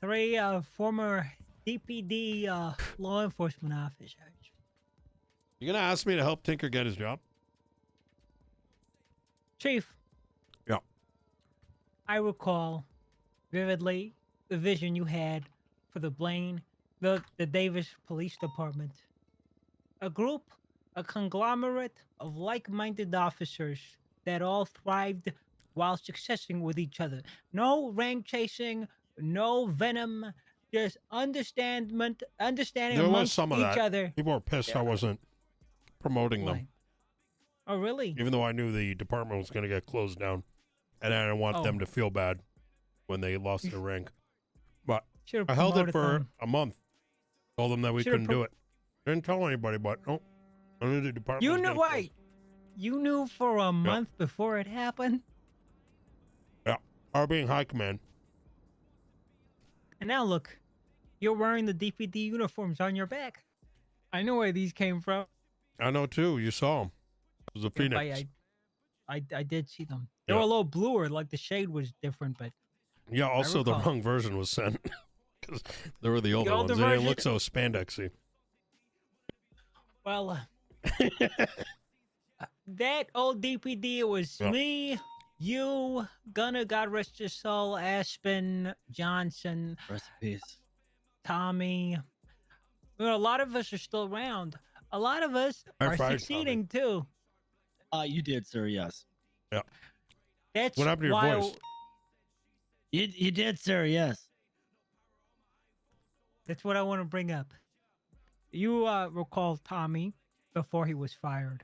three former DPD law enforcement officers. You gonna ask me to help Tinker get his job? Chief. Yeah. I recall vividly the vision you had for the Davis Police Department. A group, a conglomerate of like-minded officers that all thrived while successing with each other. No rank chasing, no venom, just understanding There was amongst some of each that. other. People were pissed I wasn't promoting them, Why? Oh, really? even though I knew the department was going to get closed down, and I didn't want them to feel bad when they lost their rank. But Should've I held it promoted for them. a month. Told them that we Should've couldn't do it. Didn't tell anybody, but no, I knew the department. You was knew gonna why? close. You knew for a month before it happened, Yeah, our being high command. and now look, you're wearing the DPD uniforms on your back. I know where these came from. I know too. You saw him. It was a phoenix. I did see them. They were a little bluer, like the shade was different, but Yeah. Also, the recall. wrong version was sent because they were the older older ones. They didn't version? look so spandexy. well, that old DPD, it was me, you, Gunner, God rest his soul, Aspen, Johnson, Rest in peace. Tommy. You know, a lot of us are still around. A lot of us are fired succeeding too. You did, sir. Yes. Yeah. That's What happened to your why voice? You did, sir. Yes. That's what I want to bring up. You recall Tommy before he was fired.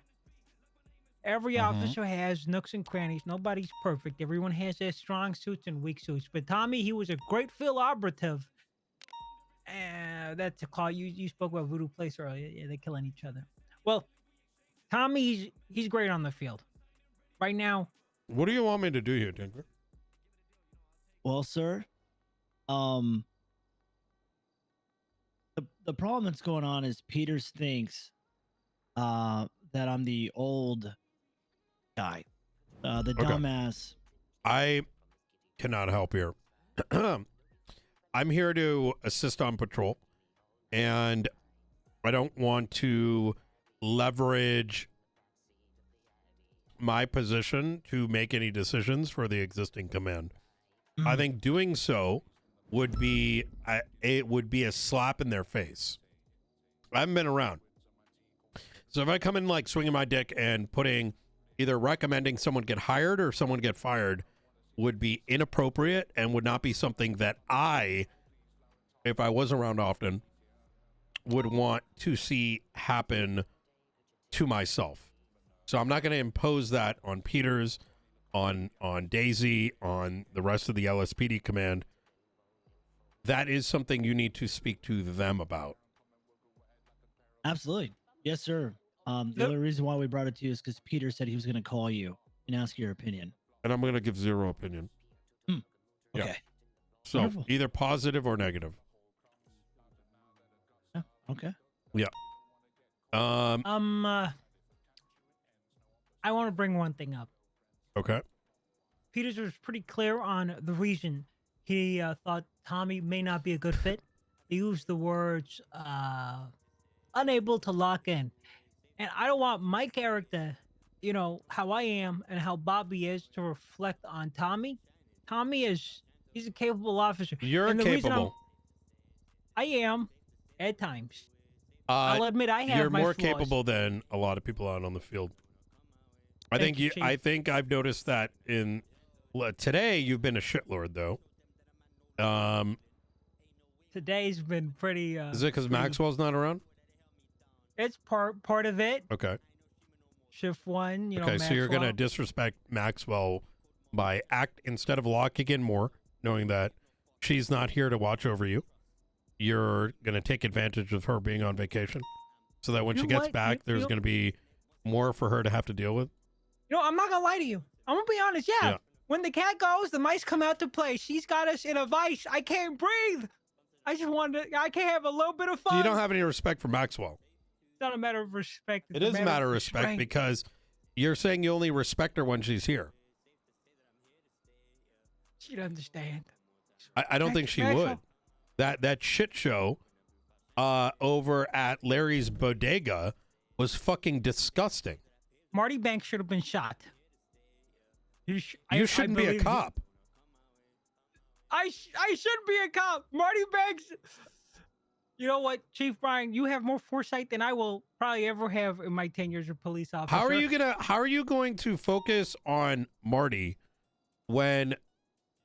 Every officer has nooks and crannies. Nobody's perfect. Everyone has their strong suits and weak suits. But Tommy, he was a great field operative. That's a call. You spoke about Voodoo Place earlier. Yeah, they're killing each other. Well, Tommy, he's great on the field. Right now, What do you want me to do here, Tinker? Well, sir, the problem that's going on is Peters thinks that I'm the old guy, the dumbass. I cannot help here. I'm here to assist on patrol, and I don't want to leverage my position to make any decisions for the existing command. I think doing so would be a slap in their face. I haven't been around, so if I come in like swinging my dick and putting either recommending someone get hired or someone get fired would be inappropriate and would not be something that I, if I was around often, would want to see happen to myself. So I'm not going to impose that on Peters, on Daisy, on the rest of the LSPD command. That is something you need to speak to them about. Absolutely. Yes, sir. The other reason why we brought it to you is because Peter said he was going to call you and ask your opinion. And I'm going to give zero opinion. Okay. Yeah. So Wonderful. either positive or negative. Yeah. Okay. Yeah. I want to bring one thing up. Okay. Peters was pretty clear on the reason he thought Tommy may not be a good fit. He used the words unable to lock in. And I don't want my character, you know, how I am and how Bobby is to reflect on Tommy. Tommy he's a capable officer. You're And the reason capable. I am at times. I'll admit I have You're my more flaws. capable than a lot of people out on the field. I Thank think you, Chief. I think I've noticed that in today you've been a shitlord though. Today's been pretty. Is it because pretty- Maxwell's not around? It's part of it. Okay. Shift one, you know. Okay, so you're gonna Maxwell. disrespect Maxwell by instead of locking in more, knowing that she's not here to watch over you. You're gonna take advantage of her being on vacation, so that when You she know gets what? back, there's You- gonna be more for her to have to deal with. You know, I'm not gonna lie to you. I'm gonna be honest. Yeah. Yeah. When the cat goes, the mice come out to play. She's got us in a vice. I can't breathe. I just wanted to. I can't have a little bit of fun. So you don't have any respect for Maxwell. It's not a matter of respect. It is a matter of respect strength. because you're saying you only respect her when she's here. She'd understand. I don't think she Maxwell, would. That shit show over at Larry's bodega was fucking disgusting. Marty Banks should have been shot. You shouldn't be a cop. I should be a cop. Marty Banks. You know what, Chief Brian? You have more foresight than I will probably ever have in my 10 years of police officer. How are you going to focus on Marty when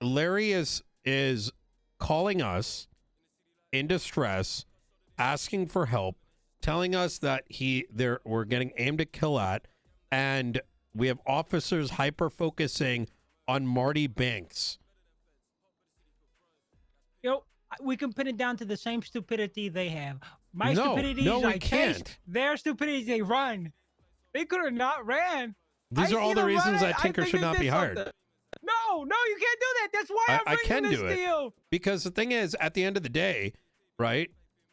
Larry is calling us in distress, asking for help, telling us that we're getting aimed at kill at, and we have officers hyper focusing on Marty Banks? You know, we can pin it down to the same stupidity they have. My No, stupidity no, is we I can't. chased. Their stupidity is they run. They could have not ran. These I are all see the them reasons running, that Tinker I think should they not be did hired. something. No, you can't do that. That's why I'm I bringing can this do to it. you. Because the thing is, at the end of the day, right?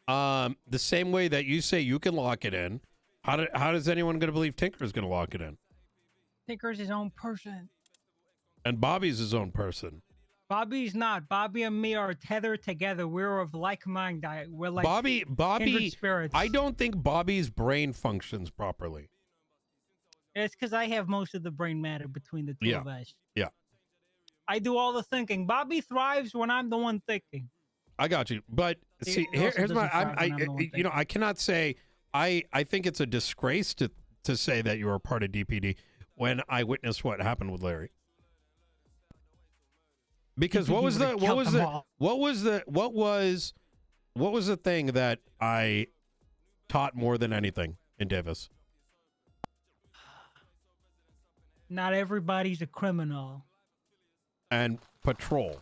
The same way that you say you can lock it in, how does anyone going to believe Tinker is going to lock it in? Tinker's his own person. And Bobby's his own person. Bobby's not. Bobby and me are tethered together. We're of like mind. We're like Bobby, kindred spirits. I don't think Bobby's brain functions properly. It's because I have most of the brain matter between the two Yeah. of us. Yeah. I do all the thinking. Bobby thrives when I'm the one thinking. I got you. But see, He also here's my, doesn't thrive when I'm the one you know, thinking. I cannot say, I think it's a disgrace to say that you were a part of DPD when I witnessed what happened with Larry. Because what was the thing that I taught more than anything in Davis? Not everybody's a criminal. And patrol.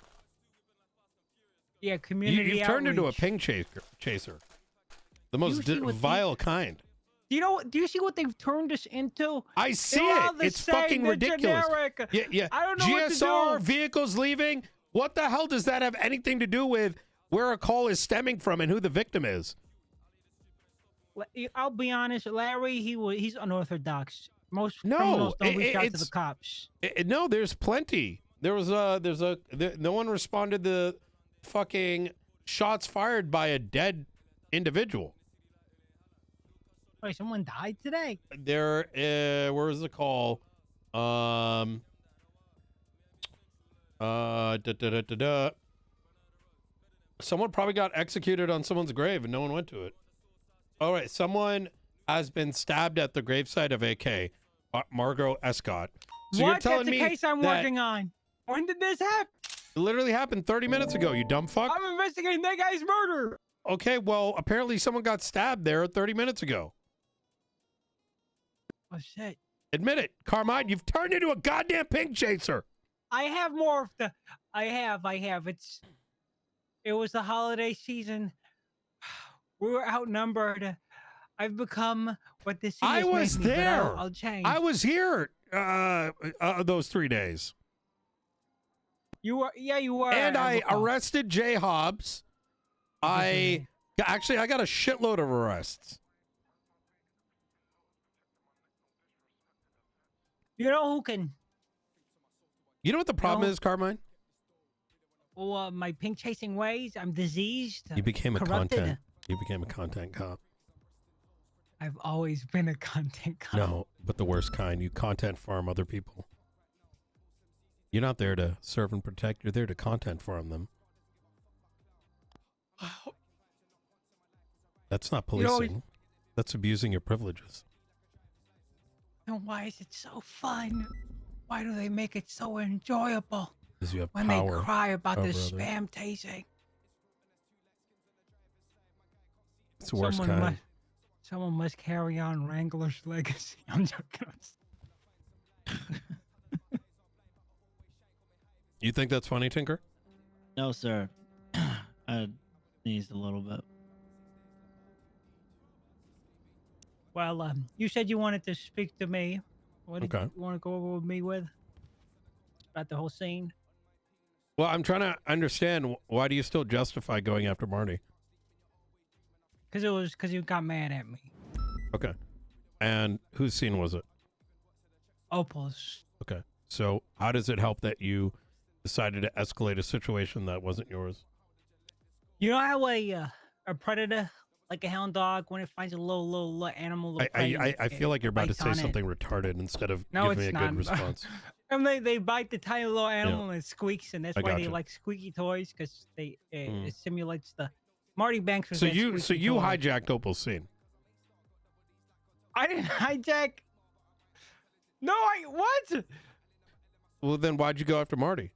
Yeah, community You've turned into a outreach. ping chaser. The most see what vile kind. Do you see what they've turned us into? I see They're it. all the It's same, fucking they're ridiculous. generic. Yeah. I don't know what to GSR do. vehicles leaving. What the hell does that have anything to do with where a call is stemming from and who the victim is? I'll be honest, Larry. He's unorthodox. Most No, criminals don't reach out to the it's- cops. No, there's plenty. No one responded to fucking shots fired by a dead individual. Wait, someone died today? There, where was the call? Someone probably got executed on someone's grave and no one went to it. All right, someone has been stabbed at the gravesite of AK, Margot Escott. So you're What? telling That's the me case I'm that working on. When did this happen? it literally happened 30 minutes ago, you dumb fuck? I'm investigating that guy's murder. Okay, well, apparently someone got stabbed there 30 minutes ago. Oh shit! Admit it. Carmine, you've turned into a goddamn ping chaser. I have more of the. I have. It was the holiday season. We were outnumbered. I've become what the I city was made me, but there. I'll change. I was here those 3 days. You were. Yeah, you were. And I recall. arrested Jay Hobbs. I got a shitload of arrests. You know who can? You know what the problem No. is, Carmine? Well, my pink chasing ways. I'm diseased. You became a corrupted. content cop. I've always been a content cop. No, but the worst kind. You content farm other people. You're not there to serve and protect. You're there to content farm them. That's not You know, policing. That's abusing your privileges. And why is it so fun? Why do they make it so enjoyable Because you have when power. they cry about the over others. spam tasing? It's the worst kind. Someone must carry on Wrangler's legacy. I'm joking. You think that's funny, Tinker? No, sir. I sneezed a little bit. Well, you said you wanted to speak to me. What did Okay. you want to go over with me with? About the whole scene? Well, I'm trying to understand, why do you still justify going after Marty? Because you got mad at me. Okay. And whose scene was it? Opal's. Okay. So how does it help that you decided to escalate a situation that wasn't yours? You know how a predator, like a hound dog, when it finds a little animal to prey, and I feel like you're about to bites say on it? something retarded instead of No, giving me it's a not. good response. And they bite the tiny little animal and it squeaks, and that's I why they gotcha. like squeaky toys, because Mm. it simulates the Marty Banks was So that you squeaky you toy. hijacked Opal's scene. I didn't hijack. No, what? Well, then why'd you go after Marty?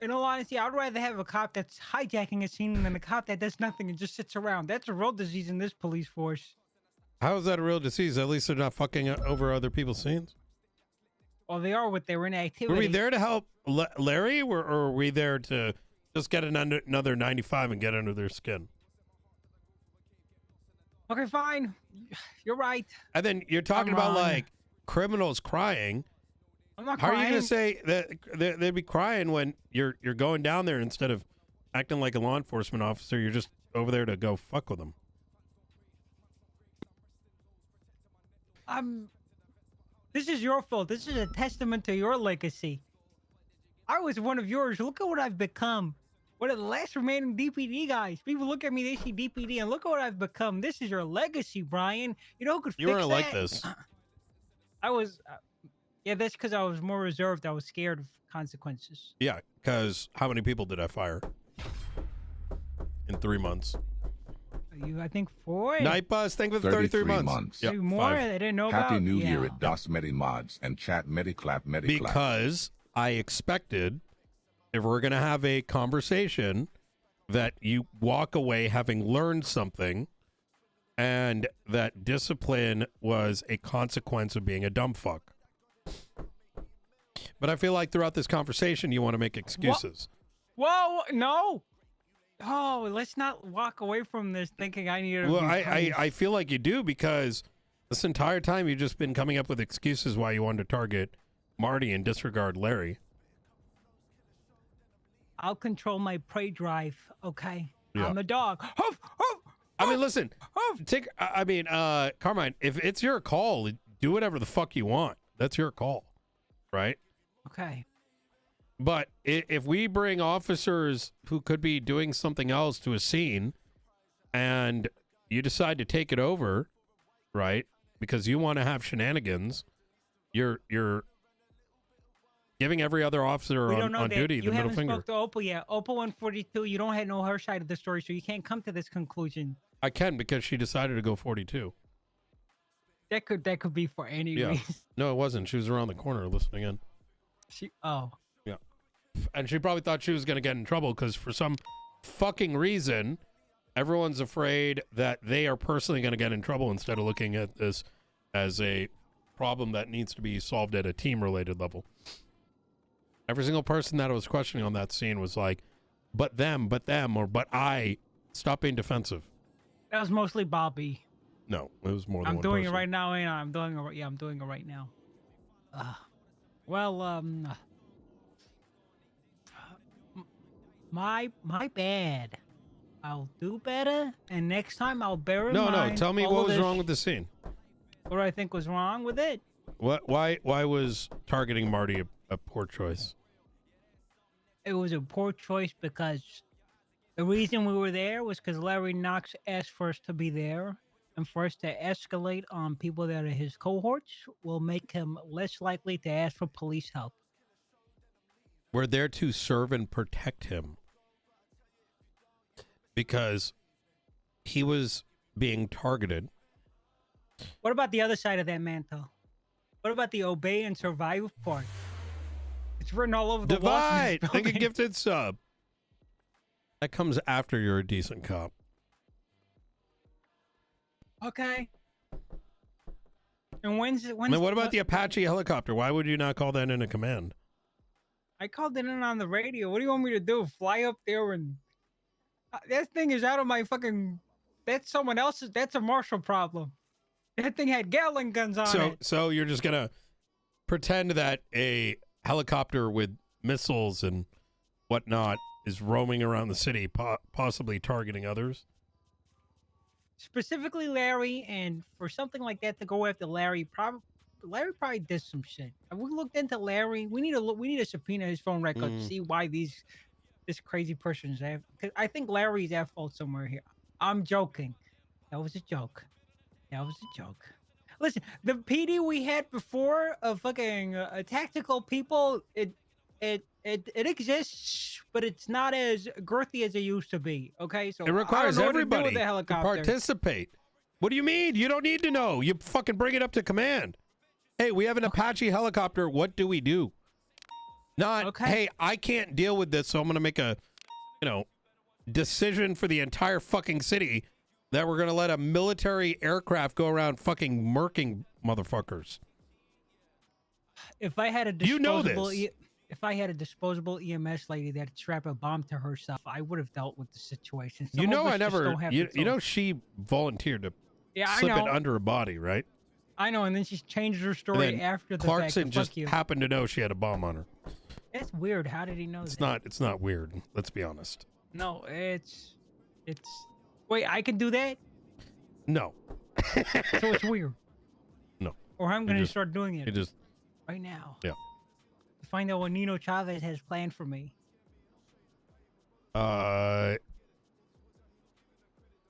In all honesty, I'd rather have a cop that's hijacking a scene than a cop that does nothing and just sits around. That's a real disease in this police force. How is that a real disease? At least they're not fucking over other people's scenes. Well, they are with their inactivity. Were we there to help Larry, or were we there to just get another 95 and get under their skin? Okay, fine. You're right. And then you're talking I'm about wrong. like criminals crying. I'm not How crying. are you going to say that they'd be crying when you're going down there instead of acting like a law enforcement officer? You're just over there to go fuck with them. This is your fault. This is a testament to your legacy. I was one of yours. Look at what I've become. One of the last remaining DPD guys. People look at me, they see DPD, and look at what I've become. This is your legacy, Brian. You know who could You fix weren't that? like this. I was, yeah, that's because I was more reserved. I was scared of consequences. Yeah, because how many people did I fire in 3 months? I think 4. Night Bus, thank you for 33 months. Maybe Yep, more 5. I didn't know Happy about. New Yeah. Year at dasMEHDI Mods and chat Mediclap Mediclap. Because I expected if we're going to have a conversation that you walk away having learned something and that discipline was a consequence of being a dumb fuck. But I feel like throughout this conversation, you want to make excuses. Whoa, no. Oh, let's not walk away from this thinking I need to Well, be punished. I feel like you do, because this entire time you've just been coming up with excuses why you wanted to target Marty and disregard Larry. I'll control my prey drive, okay? Yeah. I'm a dog. Huff, huff, I mean, listen, huff. Carmine, if it's your call, do whatever the fuck you want. That's your call, right? Okay. But if we bring officers who could be doing something else to a scene and you decide to take it over, right, because you want to have shenanigans, you're giving every other officer We don't on know that. duty You the middle haven't finger. spoke to Opal yet. Opal 142, you don't know her side of the story, so you can't come to this conclusion. I can, because she decided to go 42. That could be for any Yeah. reason. No, it wasn't. She was around the corner listening in. Yeah. And she probably thought she was going to get in trouble because for some fucking reason, everyone's afraid that they are personally going to get in trouble instead of looking at this as a problem that needs to be solved at a team-related level. Every single person that I was questioning on that scene was like, but them, or but I. Stop being defensive. That was mostly Bobby. No, it was more than I'm one doing person. it right now, ain't I? I'm doing it right now. My bad. I'll do better, and next time I'll bear in No, mind. tell me all what of was this- wrong with the scene. What I think was wrong with it. Why was targeting Marty a poor choice? It was a poor choice because the reason we were there was because Larry Knox asked for us to be there, and for us to escalate on people that are his cohorts will make him less likely to ask for police help. We're there to serve and protect him because he was being targeted. What about the other side of that mantle? What about the obey and survive part? It's written all over the walls. Divide! of this Think a building. gifted sub. That comes after you're a decent cop. Okay. And when's I mean, what about the Apache helicopter? Why would you not call that in a command? I called it in on the radio. What do you want me to do? Fly up there and that thing is out of my fucking. That's someone else's. That's a Marshall problem. That thing had Gatling guns on it. So you're just gonna pretend that a helicopter with missiles and whatnot is roaming around the city, possibly targeting others? Specifically Larry, and for something like that to go after Larry probably did some shit. We looked into Larry. We need to subpoena his phone record to see why this this crazy person's at. Because I think Larry's at fault somewhere here. I'm joking. That was a joke. That was a joke. Listen, the PD we had before of fucking tactical people, it exists, but it's not as girthy as it used to be. Okay, so It requires I don't know everybody what to do with the to helicopter. participate. What do you mean? You don't need to know. You fucking bring it up to command. Hey, we have an Apache helicopter. What do we do? Not, Okay. hey, I can't deal with this, so I'm going to make a, decision for the entire fucking city that we're going to let a military aircraft go around fucking murking motherfuckers. If I had a You know disposable, this. If I had a disposable EMS lady that'd strap a bomb to herself, I would have dealt with the situation. Some You know, of us I just never, don't have you the know, tools. she volunteered to Yeah, I slip know. it under a body, right? I know, and then she changed her And story then after the Clarkson fact. just Fuck you. happened to know she had a bomb on her. It's weird. How did he know It's that? not weird. Let's be honest. No, it's. Wait, I can do that? No. So it's weird. No. Or I'm going to just- start doing It it just, right now. Yeah. To find out what Nino Chavez has planned for me.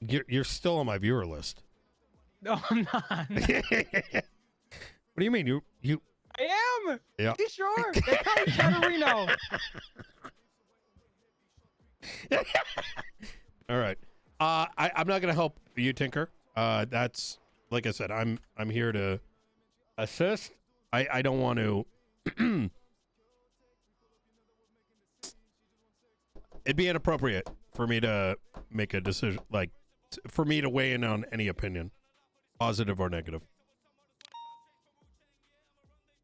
you're still on my viewer list. No, I'm not. What do you mean? You I am. Yeah. You sure? They call me Chatarino. All right. I'm not gonna help you, Tinker. That's like I said. I'm here to assist. I don't want to. It'd be inappropriate for me to make a decision, like for me to weigh in on any opinion, positive or negative.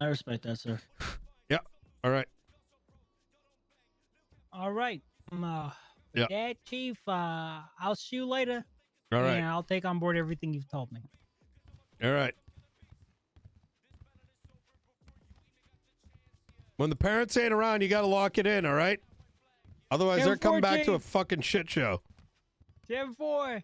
I respect that, sir. Yeah. All right. All right. Yeah. Yeah, Chief. I'll see you later. All right. And I'll take on board everything you've told me. All right. When the parents ain't around, you got to lock it in, all right? Otherwise, they're coming back to a fucking shit show. 10-4.